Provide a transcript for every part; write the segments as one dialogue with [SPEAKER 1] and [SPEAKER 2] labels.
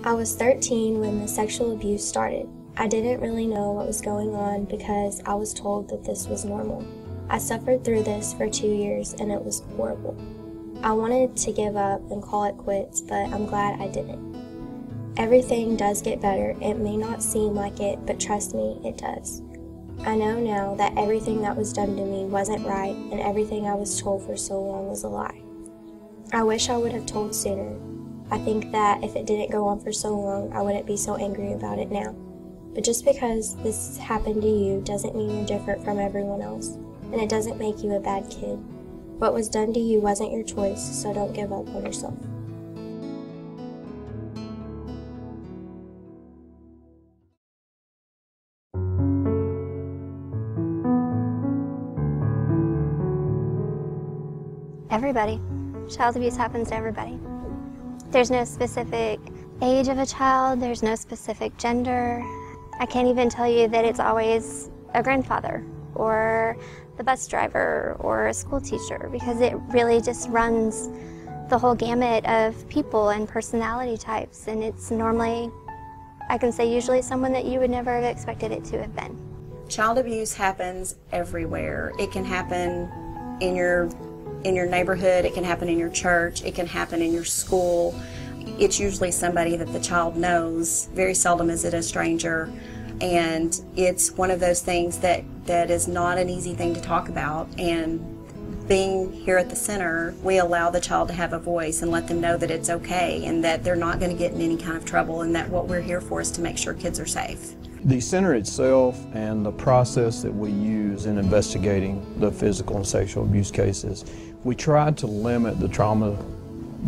[SPEAKER 1] I was 13 when the sexual abuse started. I didn't really know what was going on because I was told that this was normal. I suffered through this for 2 years and it was horrible. I wanted to give up and call it quits, but I'm glad I didn't. Everything does get better. It may not seem like it, but trust me, it does. I know now that everything that was done to me wasn't right and everything I was told for so long was a lie. I wish I would have told sooner. I think that if it didn't go on for so long, I wouldn't be so angry about it now. But just because this happened to you doesn't mean you're different from everyone else, and it doesn't make you a bad kid. What was done to you wasn't your choice, so don't give up on yourself.
[SPEAKER 2] Everybody. Child abuse happens to everybody. There's no specific age of a child, there's no specific gender. I can't even tell you that it's always a grandfather or the bus driver or a school teacher, because it really just runs the whole gamut of people and personality types, and it's normally, I can say usually someone that you would never have expected it to have been.
[SPEAKER 3] Child abuse happens everywhere. It can happen in your neighborhood, it can happen in your church, it can happen in your school. It's usually somebody that the child knows. Very seldom is it a stranger. And it's one of those things that is not an easy thing to talk about. And being here at the center, we allow the child to have a voice and let them know that it's okay and that they're not going to get in any kind of trouble, and that what we're here for is to make sure kids are safe.
[SPEAKER 4] The center itself and the process that we use in investigating the physical and sexual abuse cases, we try to limit the trauma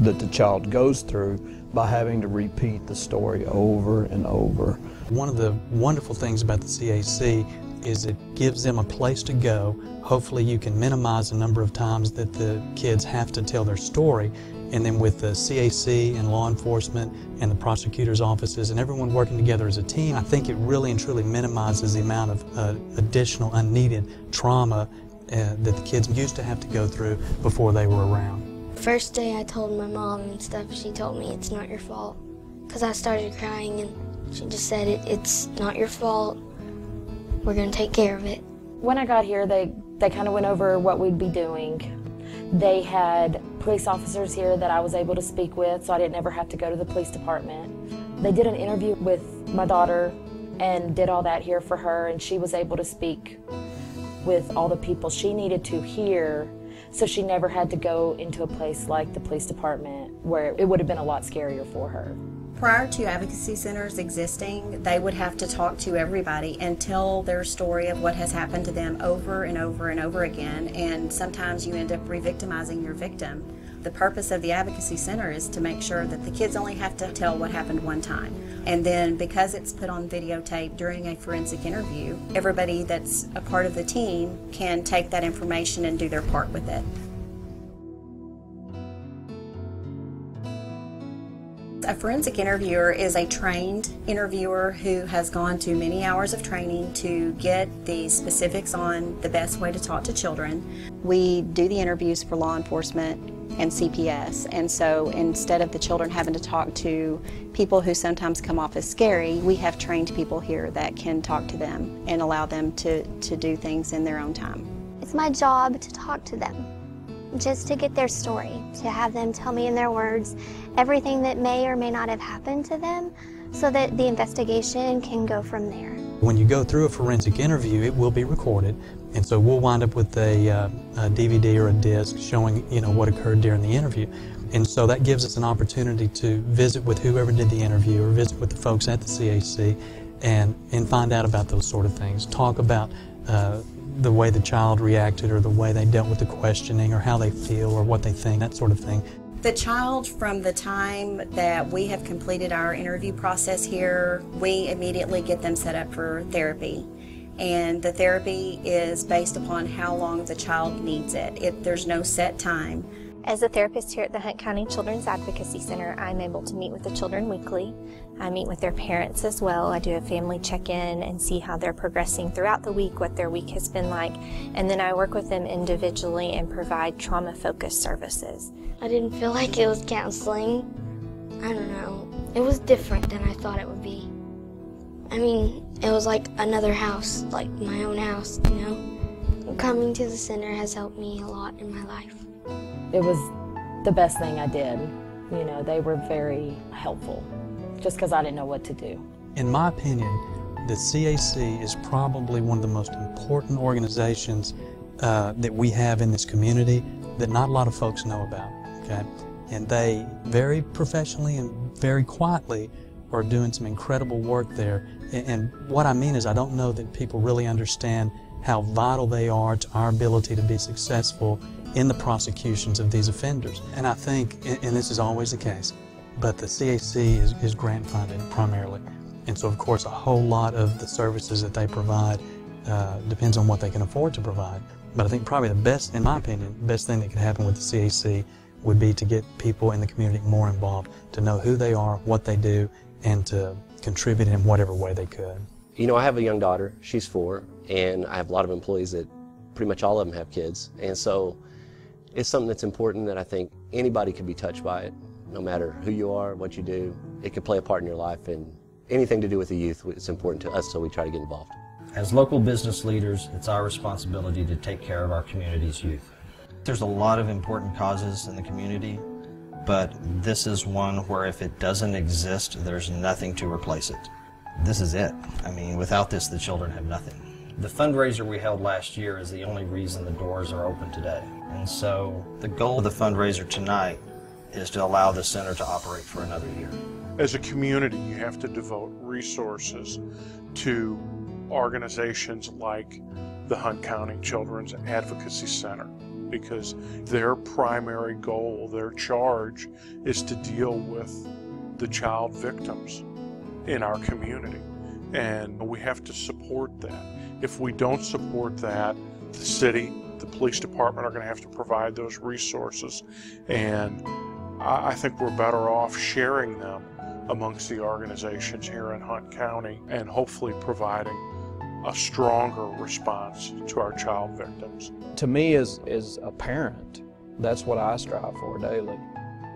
[SPEAKER 4] that the child goes through by having to repeat the story over and over.
[SPEAKER 5] One of the wonderful things about the CAC is it gives them a place to go. Hopefully you can minimize the number of times that the kids have to tell their story. And then with the CAC and law enforcement and the prosecutor's offices and everyone working together as a team, I think it really and truly minimizes the amount of additional unneeded trauma that the kids used to have to go through before they were around.
[SPEAKER 6] First day I told my mom and stuff, she told me it's not your fault. Because I started crying and she just said, it's not your fault. We're going to take care of it.
[SPEAKER 7] When I got here, they kind of went over what we'd be doing. They had police officers here that I was able to speak with, so I didn't ever have to go to the police department. They did an interview with my daughter and did all that here for her, and she was able to speak with all the people she needed to hear, so she never had to go into a place like the police department where it would have been a lot scarier for her.
[SPEAKER 3] Prior to advocacy centers existing, they would have to talk to everybody and tell their story of what has happened to them over and over and over again, and sometimes you end up re-victimizing your victim. The purpose of the advocacy center is to make sure that the kids only have to tell what happened one time. And then because it's put on videotape during a forensic interview, everybody that's a part of the team can take that information and do their part with it. A forensic interviewer is a trained interviewer who has gone to many hours of training to get the specifics on the best way to talk to children. We do the interviews for law enforcement and CPS, and so instead of the children having to talk to people who sometimes come off as scary, we have trained people here that can talk to them and allow them to do things in their own time.
[SPEAKER 2] It's my job to talk to them, just to get their story, to have them tell me in their words everything that may or may not have happened to them so that the investigation can go from there.
[SPEAKER 5] When you go through a forensic interview, it will be recorded, and so we'll wind up with a DVD or a disc showing what occurred during the interview. And so that gives us an opportunity to visit with whoever did the interview or visit with the folks at the CAC and find out about those sort of things. Talk about the way the child reacted or the way they dealt with the questioning or how they feel or what they think, that sort of thing.
[SPEAKER 3] The child, from the time that we have completed our interview process here, we immediately get them set up for therapy. And the therapy is based upon how long the child needs it. There's no set time.
[SPEAKER 1] As a therapist here at the Hunt County Children's Advocacy Center, I'm able to meet with the children weekly. I meet with their parents as well. I do a family check-in and see how they're progressing throughout the week, what their week has been like, and then I work with them individually and provide trauma-focused services.
[SPEAKER 6] I didn't feel like it was counseling. I don't know. It was different than I thought it would be. I mean, it was like another house, like my own house, you know? Coming to the center has helped me a lot in my life.
[SPEAKER 7] It was the best thing I did. You know, they were very helpful, just because I didn't know what to do.
[SPEAKER 5] In my opinion, the CAC is probably one of the most important organizations that we have in this community that not a lot of folks know about, okay? And they very professionally and very quietly are doing some incredible work there. And what I mean is I don't know that people really understand how vital they are to our ability to be successful in the prosecutions of these offenders. And I think, and this is always the case, but the CAC is grant funded primarily. And so of course a whole lot of the services that they provide depends on what they can afford to provide. But I think probably the best, in my opinion, the best thing that could happen with the CAC would be to get people in the community more involved, to know who they are, what they do, and to contribute in whatever way they could.
[SPEAKER 8] You know, I have a young daughter, she's 4, and I have a lot of employees that pretty much all of them have kids. And so it's something that's important that I think anybody could be touched by it, no matter who you are, what you do. It could play a part in your life, and anything to do with the youth is important to us, so we try to get involved.
[SPEAKER 9] As local business leaders, it's our responsibility to take care of our community's youth. There's a lot of important causes in the community, but this is one where if it doesn't exist, there's nothing to replace it. This is it. I mean, without this, the children have nothing. The fundraiser we held last year is the only reason the doors are open today. And so the goal of the fundraiser tonight is to allow the center to operate for another year.
[SPEAKER 10] As a community, you have to devote resources to organizations like the Hunt County Children's Advocacy Center, because their primary goal, their charge, is to deal with the child victims in our community. And we have to support that. If we don't support that, the city, the police department are going to have to provide those resources. And I think we're better off sharing them amongst the organizations here in Hunt County and hopefully providing a stronger response to our child victims.
[SPEAKER 4] To me, as a parent, that's what I strive for daily,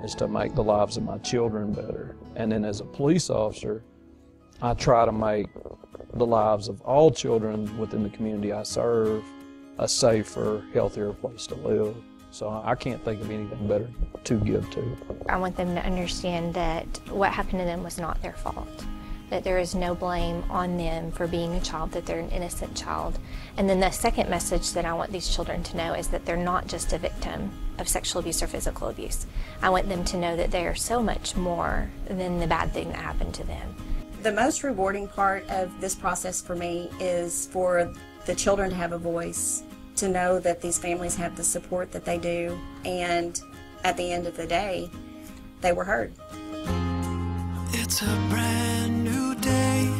[SPEAKER 4] is to make the lives of my children better. And then as a police officer, I try to make the lives of all children within the community I serve a safer, healthier place to live. So I can't think of anything better to give to.
[SPEAKER 11] I want them to understand that what happened to them was not their fault, that there is no blame on them for being a child, that they're an innocent child. And then the second message that I want these children to know is that they're not just a victim of sexual abuse or physical abuse. I want them to know that they are so much more than the bad thing that happened to them.
[SPEAKER 3] The most rewarding part of this process for me is for the children to have a voice, to know that these families have the support that they do, and at the end of the day, they were heard.
[SPEAKER 12] It's a brand new day,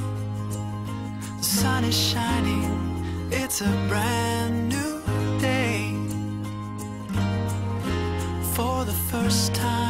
[SPEAKER 12] the sun is shining, it's a brand new day. For the first time